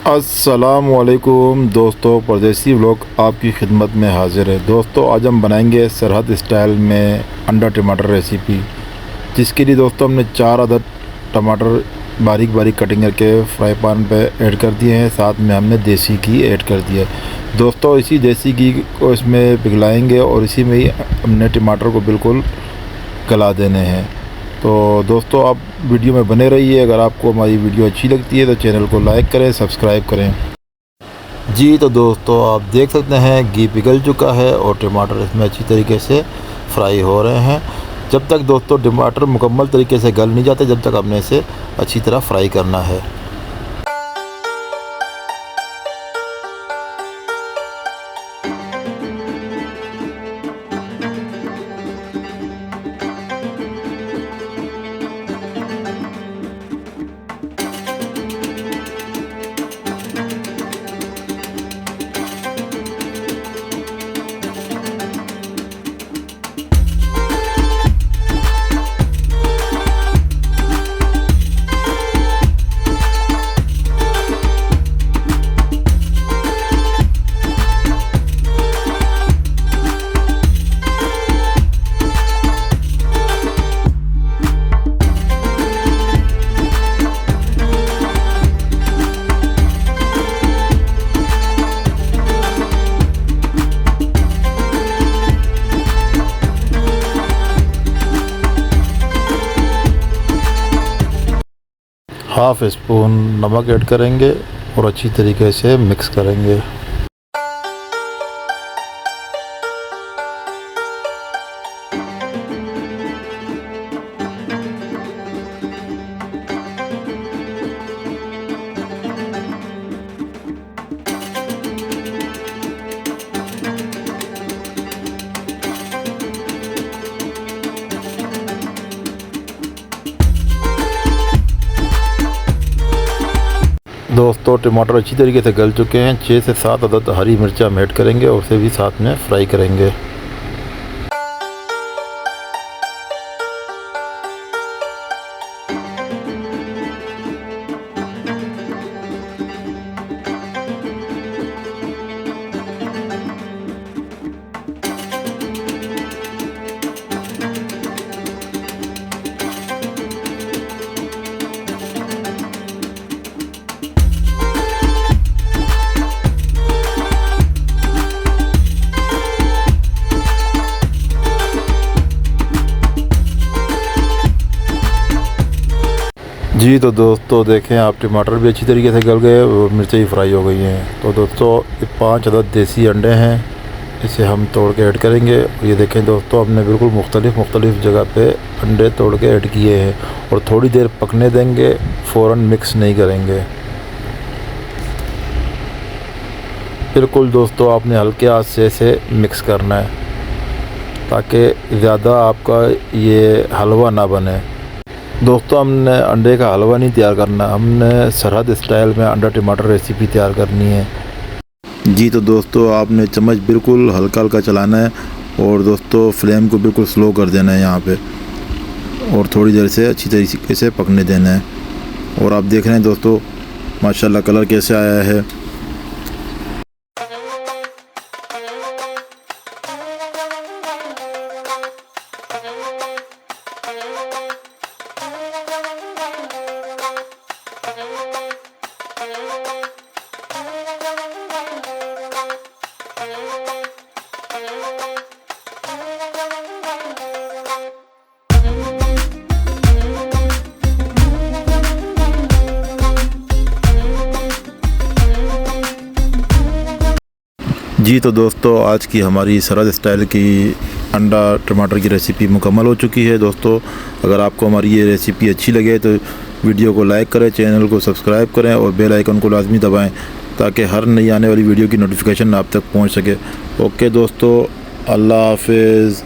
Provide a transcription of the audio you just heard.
अस्सलामुअलैकुम दोस्तों, परदेसी व्लॉग आपकी खिदमत में हाज़िर है। दोस्तों आज हम बनाएंगे सरहद स्टाइल में अंडा टमाटर रेसिपी, जिसके लिए दोस्तों हमने 4 अदद टमाटर बारीक बारीक कटिंग करके फ्राई पैन पे ऐड कर दिए हैं। साथ में हमने देसी घी ऐड कर दिया है। दोस्तों इसी देसी घी को इसमें पिघलाएंगे और इसी में ही हमने टमाटर को बिल्कुल गला देने हैं। तो दोस्तों आप वीडियो में बने रहिए। अगर आपको हमारी वीडियो अच्छी लगती है तो चैनल को लाइक करें, सब्सक्राइब करें। जी तो दोस्तों आप देख सकते हैं घी पिघल चुका है और टमाटर इसमें अच्छी तरीके से फ्राई हो रहे हैं। जब तक दोस्तों टमाटर मुकम्मल तरीके से गल नहीं जाते, जब तक हमने इसे अच्छी तरह फ्राई करना है। हाफ़ स्पून नमक ऐड करेंगे और अच्छी तरीके से मिक्स करेंगे। दोस्तों टमाटर अच्छी तरीके से गल चुके हैं। 6 से 7 अदद हरी मिर्चा हम ऐड करेंगे और उसे भी साथ में फ्राई करेंगे। जी तो दोस्तों देखें आप, टमाटर भी अच्छी तरीके से गल गए और मिर्चें भी फ्राई हो गई हैं। तो दोस्तों 5 अदद देसी अंडे हैं, इसे हम तोड़ के ऐड करेंगे। ये देखें दोस्तों, हमने बिल्कुल मुख्तलिफ़ जगह पे अंडे तोड़ के ऐड किए हैं और थोड़ी देर पकने देंगे, फ़ौरन मिक्स नहीं करेंगे। बिल्कुल दोस्तों आपने हल्के आंच से इसे मिक्स करना है ताकि ज़्यादा आपका ये हलवा ना बने। दोस्तों हमने अंडे का हलवा नहीं तैयार करना, हमने सरहद स्टाइल में अंडा टमाटर रेसिपी तैयार करनी है। जी तो दोस्तों आपने चम्मच बिल्कुल हल्का हल्का चलाना है और दोस्तों फ्लेम को बिल्कुल स्लो कर देना है यहाँ पे, और थोड़ी देर से अच्छी तरीके से पकने देना है। और आप देख रहे हैं दोस्तों माशाल्लाह कलर कैसे आया है। जी तो दोस्तों आज की हमारी सरहद स्टाइल की अंडा टमाटर की रेसिपी मुकम्मल हो चुकी है। दोस्तों अगर आपको हमारी ये रेसिपी अच्छी लगे तो वीडियो को लाइक करें, चैनल को सब्सक्राइब करें और बेल आइकन को लाजमी दबाएं ताकि हर नई आने वाली वीडियो की नोटिफिकेशन आप तक पहुंच सके। ओके दोस्तों, अल्लाह हाफिज़।